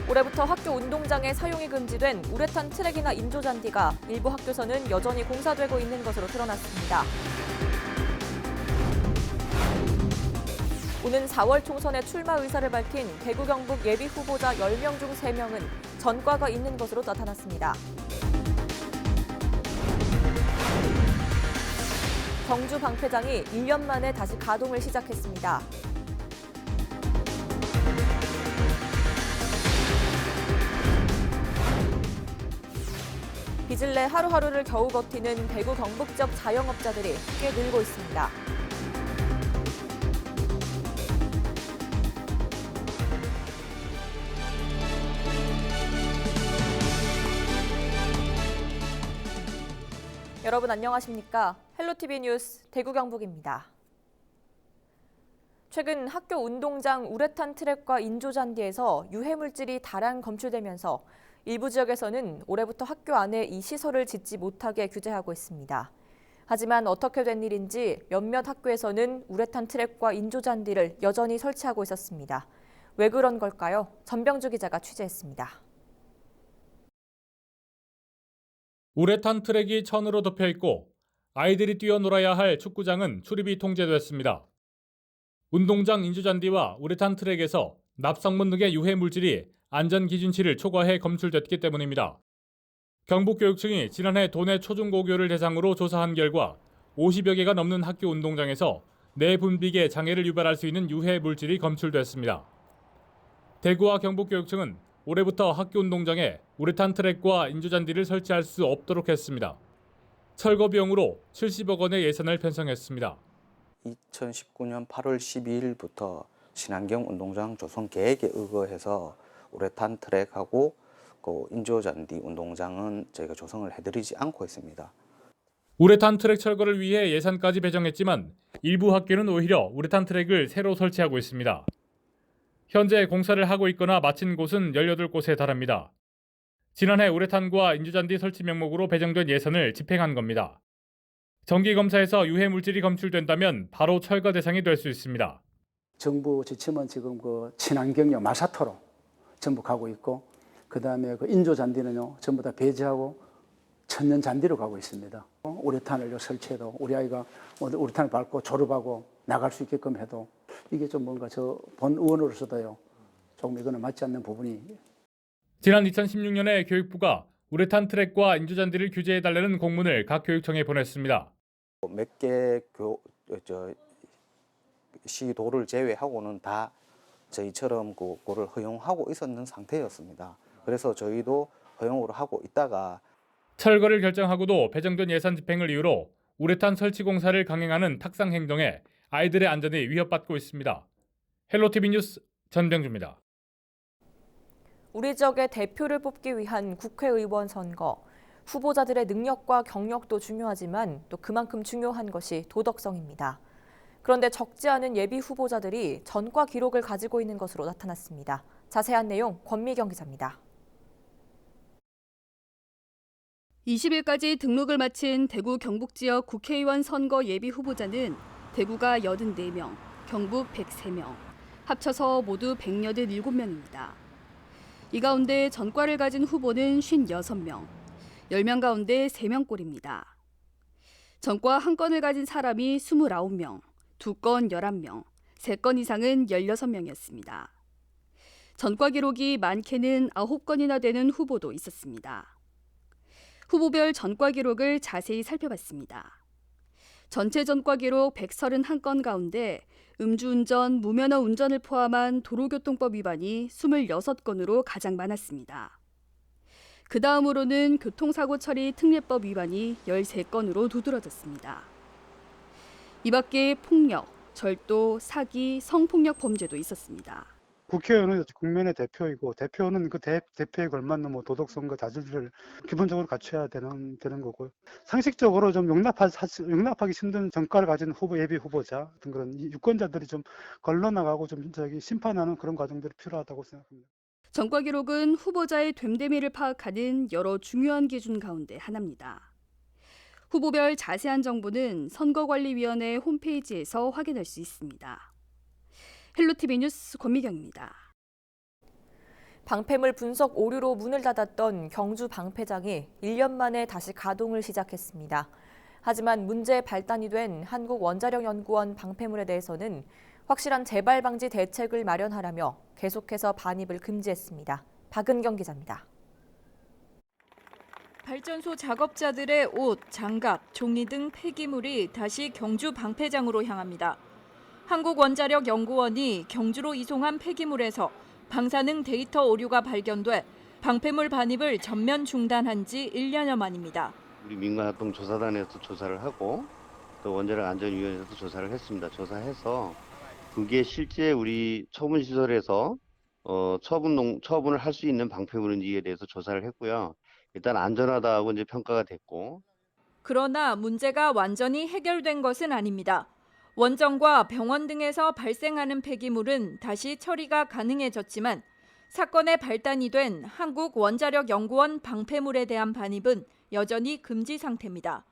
올해부터 학교 운동장에 사용이 금지된 우레탄 트랙이나 인조잔디가 일부 학교에서는 여전히 공사되고 있는 것으로 드러났습니다. 오는 4월 총선에 출마 의사를 밝힌 대구 경북 예비 후보자 10명 중 3명은 전과가 있는 것으로 나타났습니다. 경주 방패장이 1년 만에 다시 가동을 시작했습니다. 빚을 내 하루하루를 겨우 버티는 대구 경북 지역 자영업자들이 꽤 늘고 있습니다. 여러분 안녕하십니까? 헬로티비 뉴스 대구 경북입니다. 최근 학교 운동장 우레탄 트랙과 인조잔디에서 유해물질이 다량 검출되면서 일부 지역에서는 올해부터 학교 안에 이 시설을 짓지 못하게 규제하고 있습니다. 하지만 어떻게 된 일인지 몇몇 학교에서는 우레탄 트랙과 인조잔디를 여전히 설치하고 있었습니다. 왜 그런 걸까요? 전병주 기자가 취재했습니다. 우레탄 트랙이 천으로 덮여 있고 아이들이 뛰어놀아야 할 축구장은 출입이 통제됐습니다. 운동장 인조잔디와 우레탄 트랙에서 납성분 등의 유해 물질이 안전 기준치를 초과해 검출됐기 때문입니다. 경북교육청이 지난해 도내 초중고교를 대상으로 조사한 결과 50여 개가 넘는 학교 운동장에서 내분비계 장애를 유발할 수 있는 유해 물질이 검출됐습니다. 대구와 경북교육청은 올해부터 학교 운동장에 우레탄 트랙과 인조잔디를 설치할 수 없도록 했습니다. 철거 비용으로 70억 원의 예산을 편성했습니다. 2019년 8월 12일부터 신안경 운동장 조성 계획에 의거해서 우레탄 트랙하고 인조잔디 운동장은 저희가 조성을 해드리지 않고 있습니다. 우레탄 트랙 철거를 위해 예산까지 배정했지만 일부 학교는 오히려 우레탄 트랙을 새로 설치하고 있습니다. 현재 공사를 하고 있거나 마친 곳은 18곳에 달합니다. 지난해 우레탄과 인조잔디 설치 명목으로 배정된 예산을 집행한 겁니다. 정기검사에서 유해 물질이 검출된다면 바로 철거 대상이 될 수 있습니다. 정부 지침은 지금 친환경용 마사토로 전부 가고 있고, 그다음에 인조잔디는요 전부 다 배제하고 천연 잔디로 가고 있습니다. 우레탄을 설치해도 우리 아이가 우레탄을 밟고 졸업하고 나갈 수 있게끔 해도 이게 좀 뭔가 저 본 의원으로서도요 조금 이거는 맞지 않는 부분이. 지난 2016년에 교육부가 우레탄 트랙과 인조잔디를 규제해달라는 공문을 각 교육청에 보냈습니다. 몇 개 시도를 제외하고는 다 저희처럼 그거를 허용하고 있었는 상태였습니다. 그래서 저희도 허용으로 하고 있다가 철거를 결정하고도 배정된 예산 집행을 이유로 우레탄 설치 공사를 강행하는 탁상 행동에 아이들의 안전이 위협받고 있습니다. 헬로티비 뉴스 전병주입니다. 우리 지역의 대표를 뽑기 위한 국회의원 선거. 후보자들의 능력과 경력도 중요하지만 또 그만큼 중요한 것이 도덕성입니다. 그런데 적지 않은 예비 후보자들이 전과 기록을 가지고 있는 것으로 나타났습니다. 자세한 내용 권미경 기자입니다. 20일까지 등록을 마친 대구 경북 지역 국회의원 선거 예비 후보자는 대구가 84명, 경북 103명, 합쳐서 모두 187명입니다. 이 가운데 전과를 가진 후보는 56명, 10명 가운데 3명꼴입니다. 전과 한 건을 가진 사람이 29명, 2건 11명, 3건 이상은 16명이었습니다. 전과 기록이 많게는 9건이나 되는 후보도 있었습니다. 후보별 전과 기록을 자세히 살펴봤습니다. 전체 전과 기록 131건 가운데 음주운전, 무면허 운전을 포함한 도로교통법 위반이 26건으로 가장 많았습니다. 그 다음으로는 교통사고 처리 특례법 위반이 13건으로 두드러졌습니다. 이 밖에 폭력, 절도, 사기, 성폭력 범죄도 있었습니다. 국회의원은 국민의 대표이고 대표는 그 대표에 걸맞는 도덕성과 자질을 기본적으로 갖춰야 되는 거고요. 상식적으로 좀 용납하기 힘든 전과를 가진 예비 후보자 같은 그런 유권자들이 좀 걸러나가고 좀 심판하는 그런 과정들이 필요하다고 생각합니다. 전과 기록은 후보자의 됨됨이를 파악하는 여러 중요한 기준 가운데 하나입니다. 후보별 자세한 정보는 선거관리위원회 홈페이지에서 확인할 수 있습니다. 헬로티비 뉴스 권미경입니다. 방패물 분석 오류로 문을 닫았던 경주 방패장이 1년 만에 다시 가동을 시작했습니다. 하지만 문제 발단이 된 한국원자력연구원 방패물에 대해서는 확실한 재발 방지 대책을 마련하라며 계속해서 반입을 금지했습니다. 박은경 기자입니다. 발전소 작업자들의 옷, 장갑, 종이 등 폐기물이 다시 경주 방패장으로 향합니다. 한국원자력연구원이 경주로 이송한 폐기물에서 방사능 데이터 오류가 발견돼 방패물 반입을 전면 중단한 지 1년여 만입니다. 우리 민간합동조사단에서 조사를 하고 또 원자력안전위원회에서 조사를 했습니다. 조사해서 그게 실제 우리 처분시설에서 처분을 할 수 있는 방패물인지에 대해서 조사를 했고요. 일단 안전하다고 이제 평가가 됐고. 그러나 문제가 완전히 해결된 것은 아닙니다. 원전과 병원 등에서 발생하는 폐기물은 다시 처리가 가능해졌지만 사건의 발단이 된 한국원자력연구원 방패물에 대한 반입은 여전히 금지 상태입니다.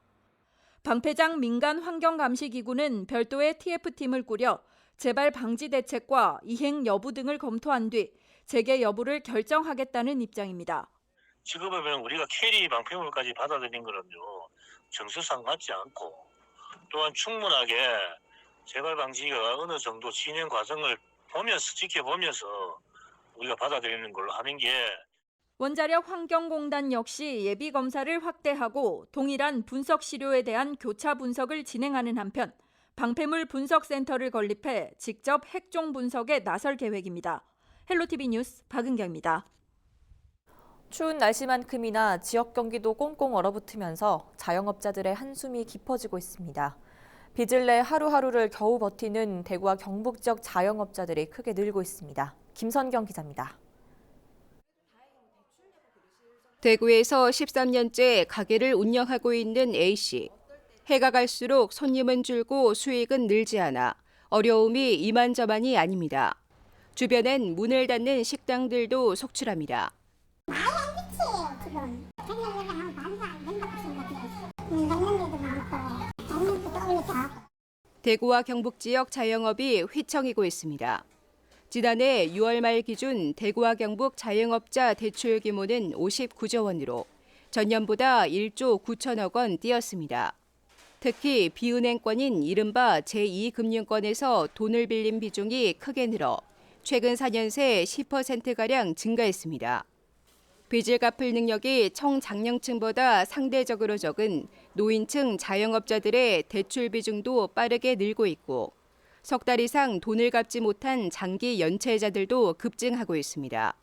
방패장 민간환경감시기구는 별도의 TF팀을 꾸려 재발 방지 대책과 이행 여부 등을 검토한 뒤 재개 여부를 결정하겠다는 입장입니다. 지금 보면 우리가 캐리 방패물까지 받아들인 거는요, 정서상 맞지 않고 또한 충분하게 재발 방지가 어느 정도 진행 과정을 보면서 지켜보면서 우리가 받아들이는 걸로 하는 게. 원자력환경공단 역시 예비 검사를 확대하고 동일한 분석 시료에 대한 교차 분석을 진행하는 한편 방패물 분석센터를 건립해 직접 핵종 분석에 나설 계획입니다. 헬로티비 뉴스 박은경입니다. 추운 날씨만큼이나 지역 경기도 꽁꽁 얼어붙으면서 자영업자들의 한숨이 깊어지고 있습니다. 빚을 내 하루하루를 겨우 버티는 대구와 경북 지역 자영업자들이 크게 늘고 있습니다. 김선경 기자입니다. 대구에서 13년째 가게를 운영하고 있는 A씨. 해가 갈수록 손님은 줄고 수익은 늘지 않아 어려움이 이만저만이 아닙니다. 주변엔 문을 닫는 식당들도 속출합니다. 대구와 경북 지역 자영업이 휘청이고 있습니다. 지난해 6월 말 기준 대구와 경북 자영업자 대출 규모는 59조 원으로 전년보다 1조 9천억 원 뛰었습니다. 특히 비은행권인 이른바 제2금융권에서 돈을 빌린 비중이 크게 늘어 최근 4년 새 10%가량 증가했습니다. 빚을 갚을 능력이 청장년층보다 상대적으로 적은 노인층 자영업자들의 대출 비중도 빠르게 늘고 있고 석 달 이상 돈을 갚지 못한 장기 연체자들도 급증하고 있습니다.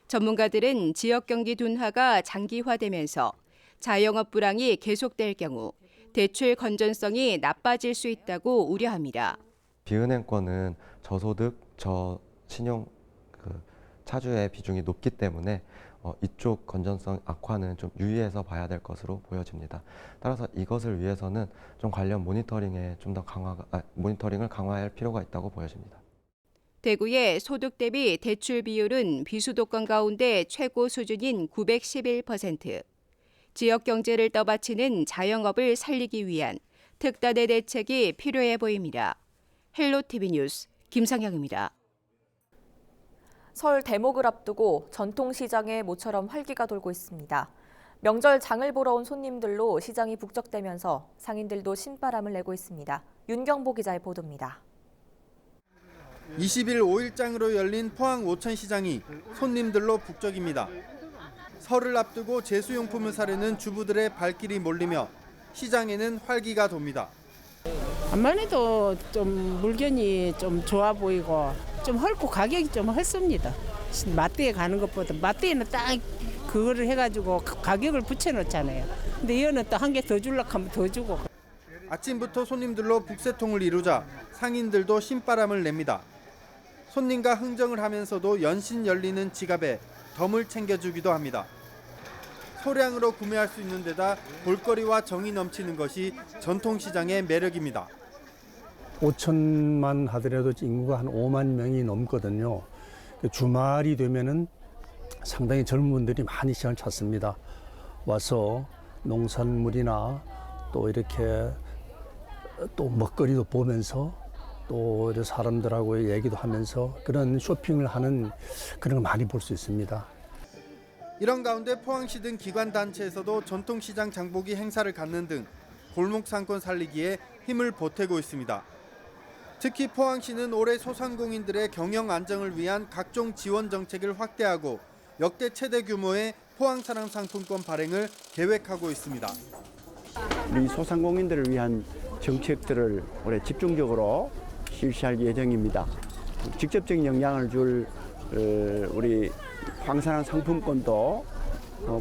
전문가들은 지역 경기 둔화가 장기화되면서 자영업 불황이 계속될 경우 대출 건전성이 나빠질 수 있다고 우려합니다. 비은행권은 저소득, 저신용 차주의 비중이 높기 때문에 이쪽 건전성 악화는 좀 유의해서 봐야 될 것으로 보여집니다. 따라서 이것을 위해서는 좀 관련 모니터링에 좀 더 모니터링을 강화할 필요가 있다고 보여집니다. 대구의 소득 대비 대출 비율은 비수도권 가운데 최고 수준인 911%. 지역 경제를 떠받치는 자영업을 살리기 위한 특단의 대책이 필요해 보입니다. 헬로티비 뉴스 김상영입니다. 설 대목을 앞두고 전통시장에 모처럼 활기가 돌고 있습니다. 명절 장을 보러 온 손님들로 시장이 북적대면서 상인들도 신바람을 내고 있습니다. 윤경보 기자의 보도입니다. 20일 5일장으로 열린 포항 오천시장이 손님들로 북적입니다. 설을 앞두고 제수용품을 사려는 주부들의 발길이 몰리며 시장에는 활기가 돕니다. 암만 해도 좀 물건이 좀 좋아 보이고 좀 헐고 가격이 좀 헐습니다. 마트에 가는 것보다 마트에는 딱 그거를 해가지고 가격을 붙여놓잖아요. 근데 이거는 또 한 개 더 주려고 하면 더 주고. 아침부터 손님들로 북새통을 이루자 상인들도 신바람을 냅니다. 손님과 흥정을 하면서도 연신 열리는 지갑에 덤을 챙겨주기도 합니다. 소량으로 구매할 수 있는 데다 볼거리와 정이 넘치는 것이 전통시장의 매력입니다. 5천만 하더라도 인구가 한 5만 명이 넘거든요. 주말이 되면은 상당히 젊은 분들이 많이 시장을 찾습니다. 와서 농산물이나 또 이렇게 또 먹거리도 보면서 또 사람들하고 얘기도 하면서 그런 쇼핑을 하는 그런 걸 많이 볼 수 있습니다. 이런 가운데 포항시 등 기관단체에서도 전통시장 장보기 행사를 갖는 등 골목 상권 살리기에 힘을 보태고 있습니다. 특히 포항시는 올해 소상공인들의 경영 안정을 위한 각종 지원 정책을 확대하고 역대 최대 규모의 포항사랑 상품권 발행을 계획하고 있습니다. 우리 소상공인들을 위한 정책들을 올해 집중적으로 실시할 예정입니다. 직접적인 영향을 줄 우리 포항사랑 상품권도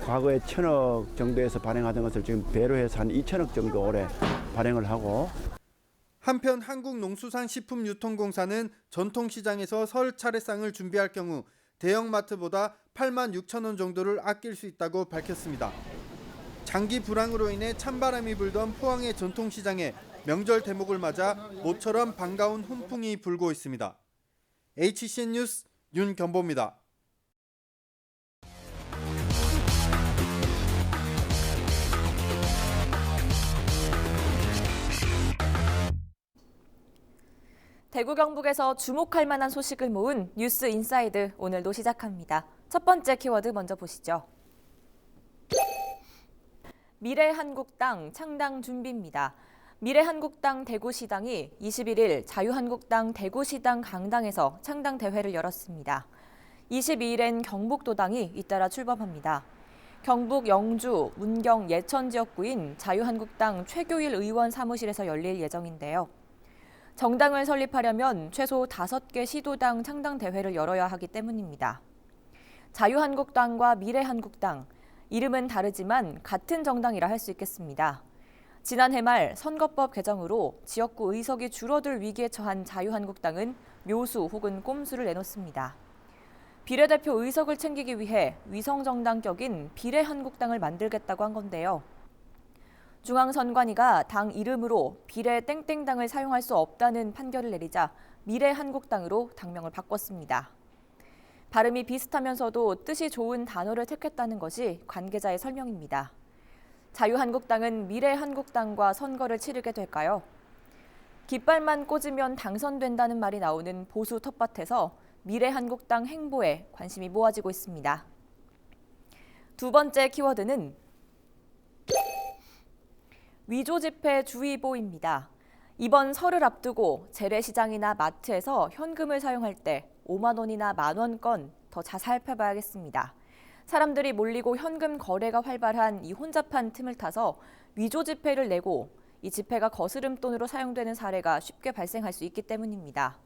과거에 1,000억 정도에서 발행하던 것을 지금 배로 해서 한 2,000억 정도 올해 발행을 하고. 한편 한국농수산식품유통공사는 전통시장에서 설 차례상을 준비할 경우 대형마트보다 86,000원 정도를 아낄 수 있다고 밝혔습니다. 장기 불황으로 인해 찬바람이 불던 포항의 전통시장에 명절 대목을 맞아 모처럼 반가운 훈풍이 불고 있습니다. HCN 뉴스 윤견보입니다. 대구 경북에서 주목할 만한 소식을 모은 뉴스 인사이드 오늘도 시작합니다. 첫 번째 키워드 먼저 보시죠. 미래한국당 창당 준비입니다. 미래한국당 대구시당이 21일 자유한국당 대구시당 강당에서 창당 대회를 열었습니다. 22일엔 경북도당이 잇따라 출범합니다. 경북 영주, 문경 예천 지역구인 자유한국당 최교일 의원 사무실에서 열릴 예정인데요. 정당을 설립하려면 최소 5개 시도당 창당 대회를 열어야 하기 때문입니다. 자유한국당과 미래한국당, 이름은 다르지만 같은 정당이라 할 수 있겠습니다. 지난해 말 선거법 개정으로 지역구 의석이 줄어들 위기에 처한 자유한국당은 묘수 혹은 꼼수를 내놓습니다. 비례대표 의석을 챙기기 위해 위성정당격인 비례한국당을 만들겠다고 한 건데요. 중앙선관위가 당 이름으로 비례 땡땡당을 사용할 수 없다는 판결을 내리자 미래한국당으로 당명을 바꿨습니다. 발음이 비슷하면서도 뜻이 좋은 단어를 택했다는 것이 관계자의 설명입니다. 자유한국당은 미래한국당과 선거를 치르게 될까요? 깃발만 꽂으면 당선된다는 말이 나오는 보수 텃밭에서 미래한국당 행보에 관심이 모아지고 있습니다. 두 번째 키워드는 위조 지폐 주의보입니다. 이번 설을 앞두고 재래시장이나 마트에서 현금을 사용할 때 5만 원이나 만원권 더 잘 살펴봐야겠습니다. 사람들이 몰리고 현금 거래가 활발한 이 혼잡한 틈을 타서 위조 지폐를 내고 이 지폐가 거스름돈으로 사용되는 사례가 쉽게 발생할 수 있기 때문입니다.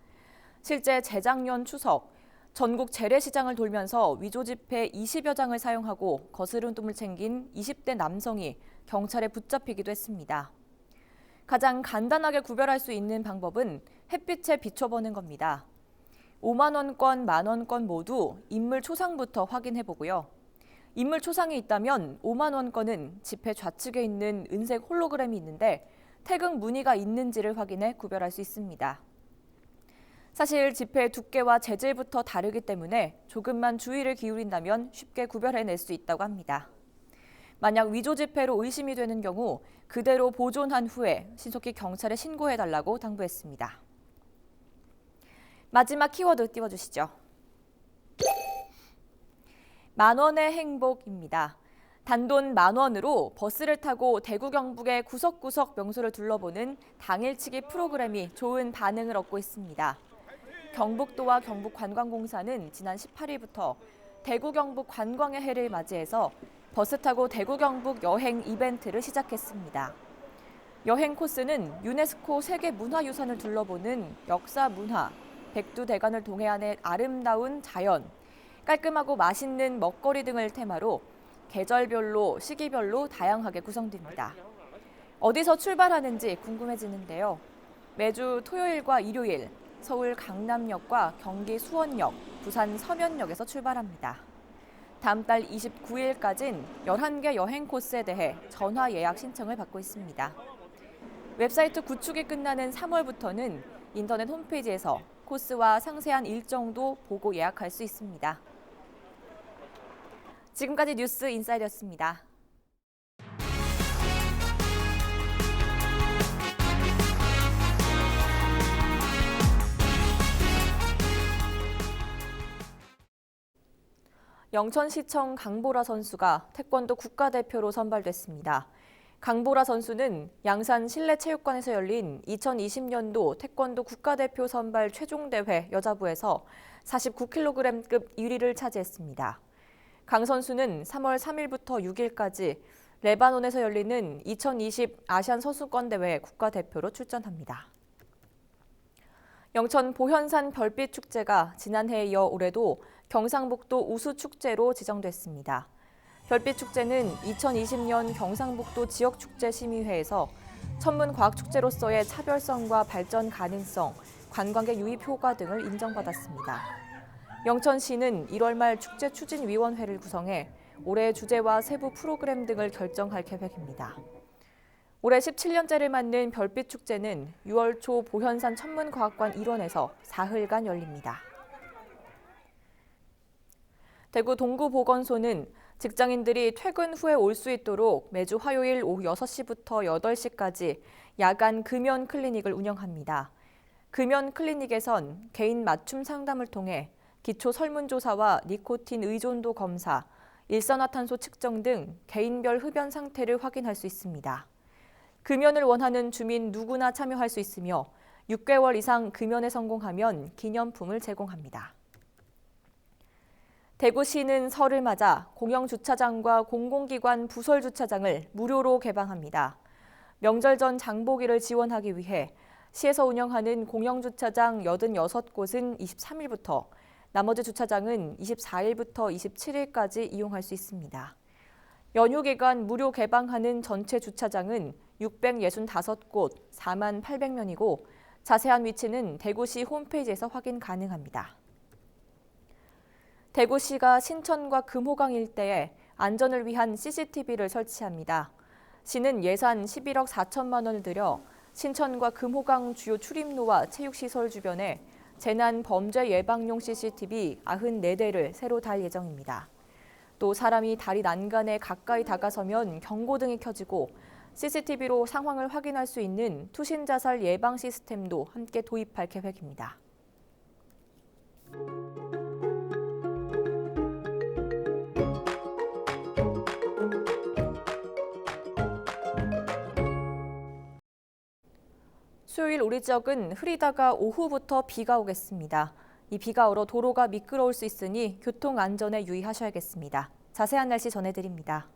실제 재작년 추석, 전국 재래시장을 돌면서 위조 지폐 20여 장을 사용하고 거스름돈을 챙긴 20대 남성이 경찰에 붙잡히기도 했습니다. 가장 간단하게 구별할 수 있는 방법은 햇빛에 비춰보는 겁니다. 5만 원권, 만원권 모두 인물 초상부터 확인해 보고요. 인물 초상이 있다면 5만 원권은 지폐 좌측에 있는 은색 홀로그램이 있는데 태극 무늬가 있는지를 확인해 구별할 수 있습니다. 사실 지폐의 두께와 재질부터 다르기 때문에 조금만 주의를 기울인다면 쉽게 구별해낼 수 있다고 합니다. 만약 위조 지폐로 의심이 되는 경우 그대로 보존한 후에 신속히 경찰에 신고해달라고 당부했습니다. 마지막 키워드 띄워주시죠. 만원의 행복입니다. 단돈 만원으로 버스를 타고 대구 경북의 구석구석 명소를 둘러보는 당일치기 프로그램이 좋은 반응을 얻고 있습니다. 경북도와 경북관광공사는 지난 18일부터 대구 경북 관광의 해를 맞이해서 버스 타고 대구 경북 여행 이벤트를 시작했습니다. 여행 코스는 유네스코 세계문화유산을 둘러보는 역사 문화, 백두대간을 동해안의 아름다운 자연, 깔끔하고 맛있는 먹거리 등을 테마로 계절별로, 시기별로 다양하게 구성됩니다. 어디서 출발하는지 궁금해지는데요. 매주 토요일과 일요일, 서울 강남역과 경기 수원역, 부산 서면역에서 출발합니다. 다음 달 29일까지는 11개 여행 코스에 대해 전화 예약 신청을 받고 있습니다. 웹사이트 구축이 끝나는 3월부터는 인터넷 홈페이지에서 코스와 상세한 일정도 보고 예약할 수 있습니다. 지금까지 뉴스 인사이드였습니다. 영천시청 강보라 선수가 태권도 국가대표로 선발됐습니다. 강보라 선수는 양산 실내체육관에서 열린 2020년도 태권도 국가대표 선발 최종대회 여자부에서 49kg급 1위를 차지했습니다. 강 선수는 3월 3일부터 6일까지 레바논에서 열리는 2020 아시안 선수권대회 국가대표로 출전합니다. 영천 보현산 별빛축제가 지난해에 이어 올해도 경상북도 우수축제로 지정됐습니다. 별빛축제는 2020년 경상북도 지역축제심의회에서 천문과학축제로서의 차별성과 발전 가능성, 관광객 유입 효과 등을 인정받았습니다. 영천시는 1월 말 축제추진위원회를 구성해 올해 주제와 세부 프로그램 등을 결정할 계획입니다. 올해 17년째를 맞는 별빛축제는 6월 초 보현산 천문과학관 일원에서 사흘간 열립니다. 대구 동구보건소는 직장인들이 퇴근 후에 올 수 있도록 매주 화요일 오후 6시부터 8시까지 야간 금연 클리닉을 운영합니다. 금연 클리닉에선 개인 맞춤 상담을 통해 기초 설문조사와 니코틴 의존도 검사, 일산화탄소 측정 등 개인별 흡연 상태를 확인할 수 있습니다. 금연을 원하는 주민 누구나 참여할 수 있으며 6개월 이상 금연에 성공하면 기념품을 제공합니다. 대구시는 설을 맞아 공영주차장과 공공기관 부설주차장을 무료로 개방합니다. 명절 전 장보기를 지원하기 위해 시에서 운영하는 공영주차장 86곳은 23일부터, 나머지 주차장은 24일부터 27일까지 이용할 수 있습니다. 연휴 기간 무료 개방하는 전체 주차장은 665곳 4만 800명이고 자세한 위치는 대구시 홈페이지에서 확인 가능합니다. 대구시가 신천과 금호강 일대에 안전을 위한 CCTV를 설치합니다. 시는 예산 11억 4천만 원을 들여 신천과 금호강 주요 출입로와 체육시설 주변에 재난 범죄 예방용 CCTV 94대를 새로 달 예정입니다. 또 사람이 다리 난간에 가까이 다가서면 경고등이 켜지고 CCTV로 상황을 확인할 수 있는 투신 자살 예방 시스템도 함께 도입할 계획입니다. 수요일 우리 지역은 흐리다가 오후부터 비가 오겠습니다. 이 비가 얼어 도로가 미끄러울 수 있으니 교통 안전에 유의하셔야겠습니다. 자세한 날씨 전해드립니다.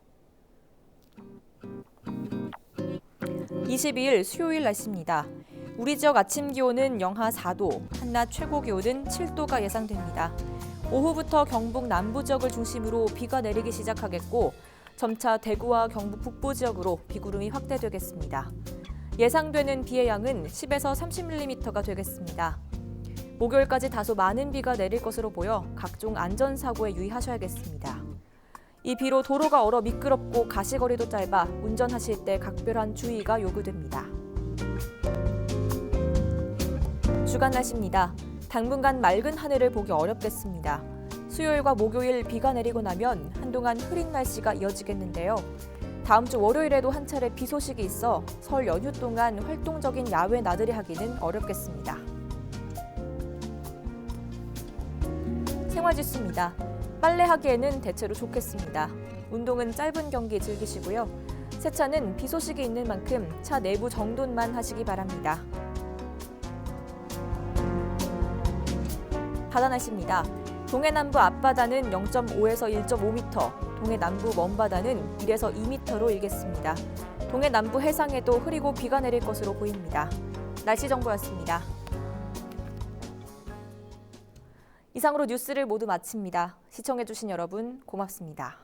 22일 수요일 날씨입니다. 우리 지역 아침 기온은 영하 4도, 한낮 최고 기온은 7도가 예상됩니다. 오후부터 경북 남부 지역을 중심으로 비가 내리기 시작하겠고 점차 대구와 경북 북부 지역으로 비구름이 확대되겠습니다. 예상되는 비의 양은 10에서 30mm가 되겠습니다. 목요일까지 다소 많은 비가 내릴 것으로 보여 각종 안전사고에 유의하셔야겠습니다. 이 비로 도로가 얼어 미끄럽고 가시거리도 짧아 운전하실 때 각별한 주의가 요구됩니다. 주간 날씨입니다. 당분간 맑은 하늘을 보기 어렵겠습니다. 수요일과 목요일 비가 내리고 나면 한동안 흐린 날씨가 이어지겠는데요. 다음 주 월요일에도 한 차례 비 소식이 있어 설 연휴 동안 활동적인 야외 나들이 하기는 어렵겠습니다. 생활지수입니다. 빨래하기에는 대체로 좋겠습니다. 운동은 짧은 경기 즐기시고요. 세차는 비 소식이 있는 만큼 차 내부 정돈만 하시기 바랍니다. 바다 날씨입니다. 동해 남부 앞바다는 0.5에서 1.5m, 동해 남부 먼바다는 1에서 2m로 일겠습니다. 동해 남부 해상에도 흐리고 비가 내릴 것으로 보입니다. 날씨 정보였습니다. 이상으로 뉴스를 모두 마칩니다. 시청해주신 여러분 고맙습니다.